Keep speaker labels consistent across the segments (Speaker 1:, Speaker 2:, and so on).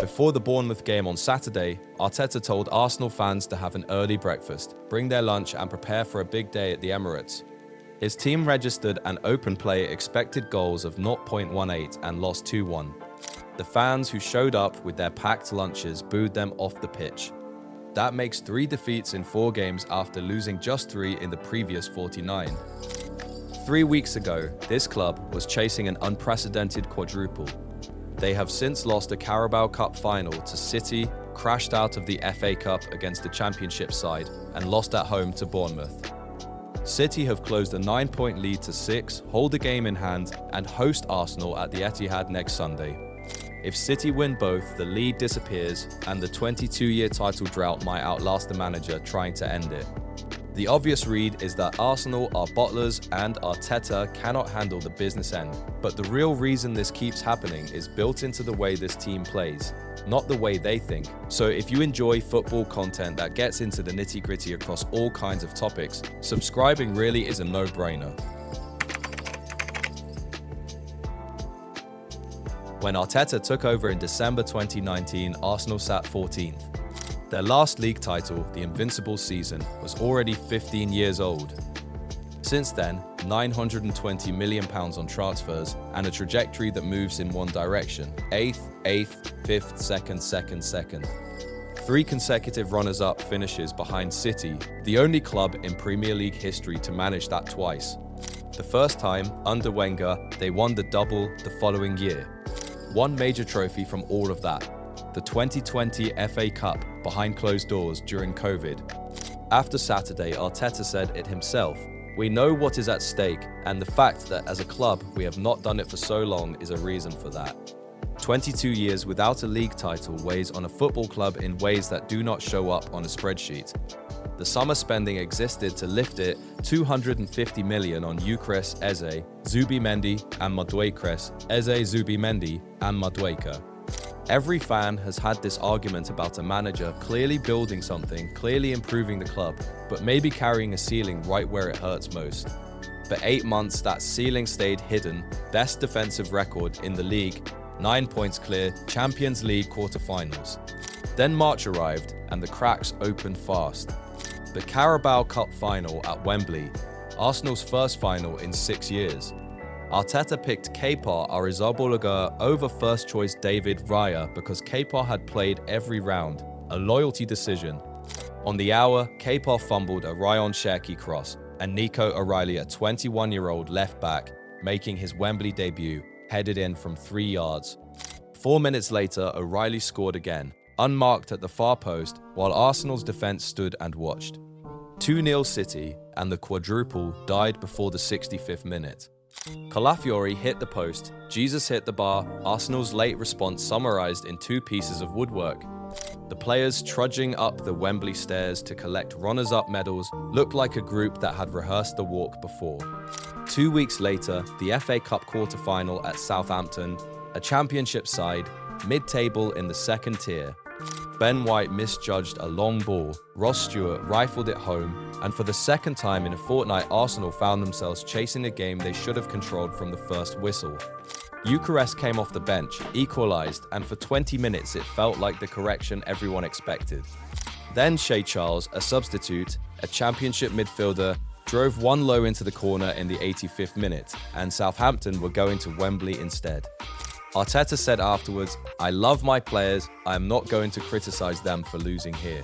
Speaker 1: Before the Bournemouth game on Saturday, Arteta told Arsenal fans to have an early breakfast, bring their lunch and prepare for a big day at the Emirates. His team registered an open play expected goals of 0.18 and lost 2-1. The fans who showed up with their packed lunches booed them off the pitch. That makes 3 defeats in 4 games after losing just 3 in the previous 49. 3 weeks ago, this club was chasing an unprecedented quadruple. They have since lost a Carabao Cup final to City, crashed out of the FA Cup against the Championship side, and lost at home to Bournemouth. City have closed a 9-point lead to 6, hold the game in hand, and host Arsenal at the Etihad next Sunday. If City win both, the lead disappears, and the 22-year title drought might outlast the manager trying to end it. The obvious read is that Arsenal are bottlers and Arteta cannot handle the business end. But the real reason this keeps happening is built into the way this team plays, not the way they think. So if you enjoy football content that gets into the nitty-gritty across all kinds of topics, subscribing really is a no-brainer. When Arteta took over in December 2019, Arsenal sat 14th. Their last league title, the Invincible season, was already 15 years old. Since then, £920 million on transfers and a trajectory that moves in one direction: 8th, 5th, 2nd. 3 consecutive runners-up finishes behind City, the only club in Premier League history to manage that twice. The first time, under Wenger, they won the double the following year. One major trophy from all of that: the 2020 FA Cup behind closed doors during COVID. After Saturday, Arteta said it himself: "We know what is at stake, and the fact that as a club we have not done it for so long is a reason for that." 22 years without a league title weighs on a football club in ways that do not show up on a spreadsheet. The summer spending existed to lift it 250 million on Gyökeres, Eze, Zubimendi and Madueke, Eze, Zubimendi and Madueke. Every fan has had this argument about a manager clearly building something, clearly improving the club, but maybe carrying a ceiling right where it hurts most. For 8 months, that ceiling stayed hidden. Best defensive record in the league, 9 points clear, Champions League quarter-finals. Then March arrived, and the cracks opened fast. The Carabao Cup final at Wembley, Arsenal's first final in 6 years. Arteta picked Kepa Arrizabalaga over first-choice David Raya because Kepa had played every round, a loyalty decision. On the hour, Kepa fumbled a Ryan Cherki cross, and Nico O'Reilly, a 21-year-old left-back, making his Wembley debut, headed in from 3 yards. 4 minutes later, O'Reilly scored again, unmarked at the far post, while Arsenal's defence stood and watched. 2-0 City, and the quadruple died before the 65th minute. Calafiori hit the post, Jesus hit the bar, Arsenal's late response summarised in 2 pieces of woodwork. The players trudging up the Wembley stairs to collect runners-up medals looked like a group that had rehearsed the walk before. 2 weeks later, the FA Cup quarter-final at Southampton, a Championship side, mid-table in the 2nd tier. Ben White misjudged a long ball, Ross Stewart rifled it home, and for the 2nd time in a fortnight, Arsenal found themselves chasing a game they should have controlled from the first whistle. Gyökeres came off the bench, equalised, and for 20 minutes it felt like the correction everyone expected. Then Shea Charles, a substitute, a Championship midfielder, drove one low into the corner in the 85th minute, and Southampton were going to Wembley instead. Arteta said afterwards, "I love my players, I am not going to criticise them for losing here."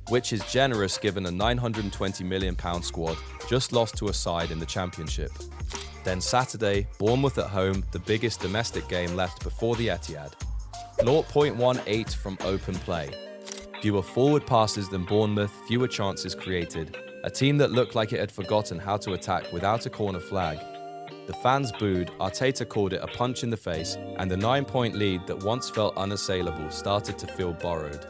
Speaker 1: Which is generous given a £920 million squad just lost to a side in the Championship. Then Saturday, Bournemouth at home, the biggest domestic game left before the Etihad. 0.18 from open play. Fewer forward passes than Bournemouth, fewer chances created. A team that looked like it had forgotten how to attack without a corner flag. The fans booed, Arteta called it a punch in the face, and the 9-point lead that once felt unassailable started to feel borrowed.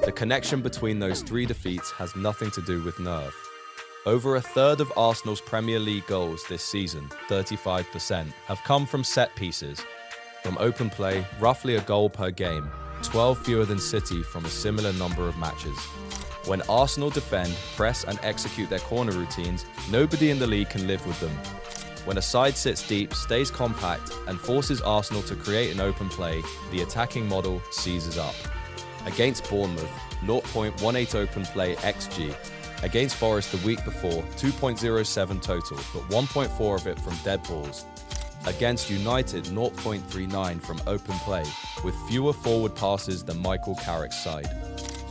Speaker 1: The connection between those 3 defeats has nothing to do with nerve. Over a third of Arsenal's Premier League goals this season, 35%, have come from set pieces. From open play, roughly a goal per game, 12 fewer than City from a similar number of matches. When Arsenal defend, press and execute their corner routines, nobody in the league can live with them. When a side sits deep, stays compact, and forces Arsenal to create an open play, the attacking model seizes up. Against Bournemouth, 0.18 open play XG. Against Forest the week before, 2.07 total, but 1.4 of it from dead balls. Against United, 0.39 from open play, with fewer forward passes than Michael Carrick's side.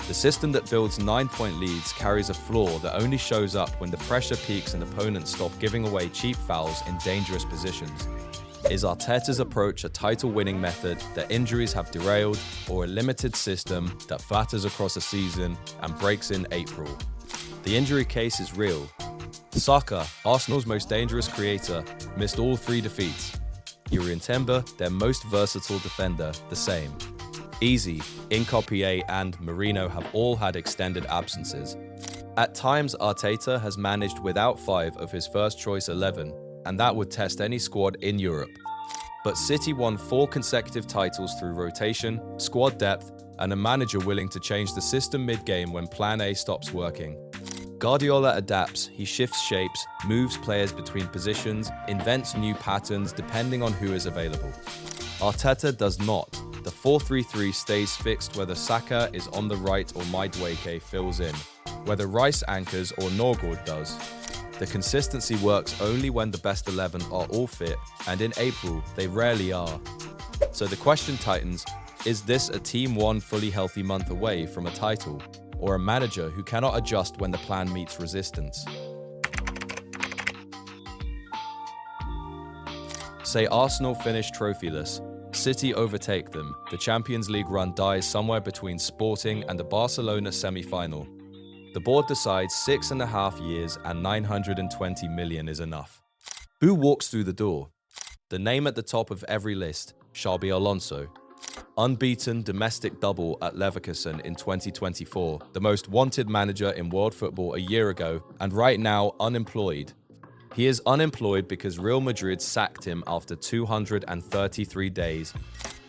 Speaker 1: The system that builds 9-point leads carries a flaw that only shows up when the pressure peaks and opponents stop giving away cheap fouls in dangerous positions. Is Arteta's approach a title-winning method that injuries have derailed, or a limited system that flatters across a season and breaks in April? The injury case is real. Saka, Arsenal's most dangerous creator, missed all 3 defeats. Yuri Timber, their most versatile defender, the same. Easy, Nketiah and Merino have all had extended absences. At times, Arteta has managed without 5 of his first-choice 11, and that would test any squad in Europe. But City won 4 consecutive titles through rotation, squad depth, and a manager willing to change the system mid-game when Plan A stops working. Guardiola adapts, he shifts shapes, moves players between positions, invents new patterns depending on who is available. Arteta does not. The 4-3-3 stays fixed whether Saka is on the right or Madueke fills in, whether Rice anchors or Norgård does. The consistency works only when the best 11 are all fit, and in April, they rarely are. So the question tightens, is this a Team 1 fully healthy month away from a title, or a manager who cannot adjust when the plan meets resistance? Say Arsenal finish trophyless, City overtake them, the Champions League run dies somewhere between Sporting and the Barcelona semi-final. The board decides 6.5 years and 920 million is enough. Who walks through the door? The name at the top of every list, Xabi Alonso. Unbeaten domestic double at Leverkusen in 2024, the most wanted manager in world football a year ago, and right now unemployed. He is unemployed because Real Madrid sacked him after 233 days.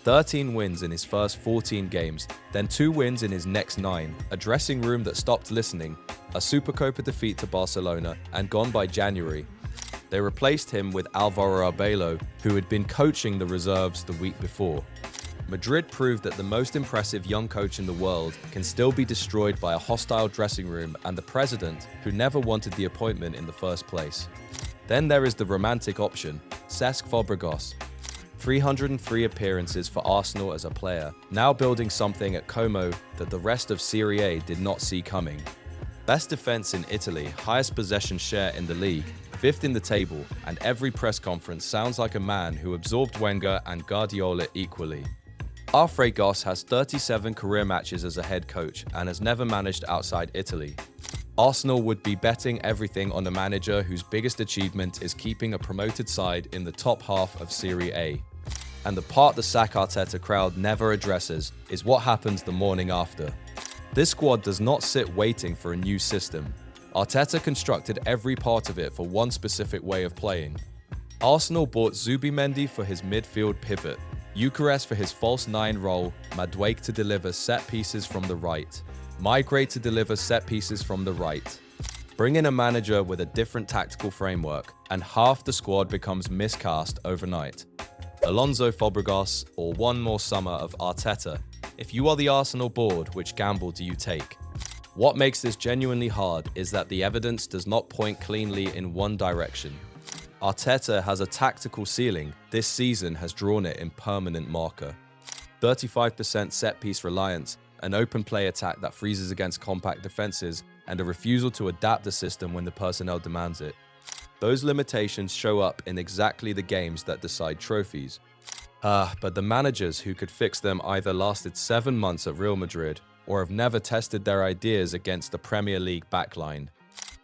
Speaker 1: 13 wins in his first 14 games, then 2 wins in his next 9, a dressing room that stopped listening, a Supercopa defeat to Barcelona, and gone by January. They replaced him with Alvaro Arbeloa, who had been coaching the reserves the week before. Madrid proved that the most impressive young coach in the world can still be destroyed by a hostile dressing room and the president, who never wanted the appointment in the first place. Then there is the romantic option, Cesc Fabregas. 303 appearances for Arsenal as a player, now building something at Como that the rest of Serie A did not see coming. Best defense in Italy, highest possession share in the league, 5th in the table, and every press conference sounds like a man who absorbed Wenger and Guardiola equally. Fabregas has 37 career matches as a head coach and has never managed outside Italy. Arsenal would be betting everything on a manager whose biggest achievement is keeping a promoted side in the top half of Serie A. And the part the sack Arteta crowd never addresses is what happens the morning after. This squad does not sit waiting for a new system. Arteta constructed every part of it for one specific way of playing. Arsenal bought Zubimendi for his midfield pivot, Eucharist for his false 9 role, Madueke to deliver set pieces from the right, Migrate to deliver set pieces from the right. Bring in a manager with a different tactical framework, and half the squad becomes miscast overnight. Alonso Fabregas, or one more summer of Arteta. If you are the Arsenal board, which gamble do you take? What makes this genuinely hard is that the evidence does not point cleanly in one direction. Arteta has a tactical ceiling. This season has drawn it in permanent marker. 35% set-piece reliance, an open play attack that freezes against compact defenses, and a refusal to adapt the system when the personnel demands it. Those limitations show up in exactly the games that decide trophies. But the managers who could fix them either lasted 7 months at Real Madrid or have never tested their ideas against the Premier League backline.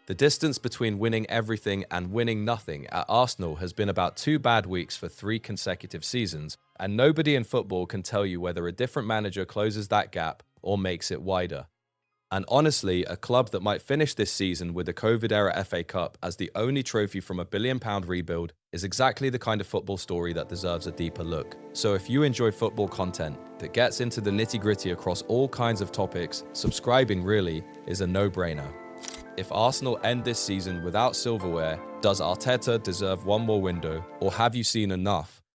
Speaker 1: The distance between winning everything and winning nothing at Arsenal has been about 2 bad weeks for 3 consecutive seasons, and nobody in football can tell you whether a different manager closes that gap or makes it wider. And honestly, a club that might finish this season with the COVID-era FA Cup as the only trophy from a £1 billion rebuild is exactly the kind of football story that deserves a deeper look. So if you enjoy football content that gets into the nitty-gritty across all kinds of topics, subscribing really is a no-brainer. If Arsenal end this season without silverware, does Arteta deserve one more window, or have you seen enough?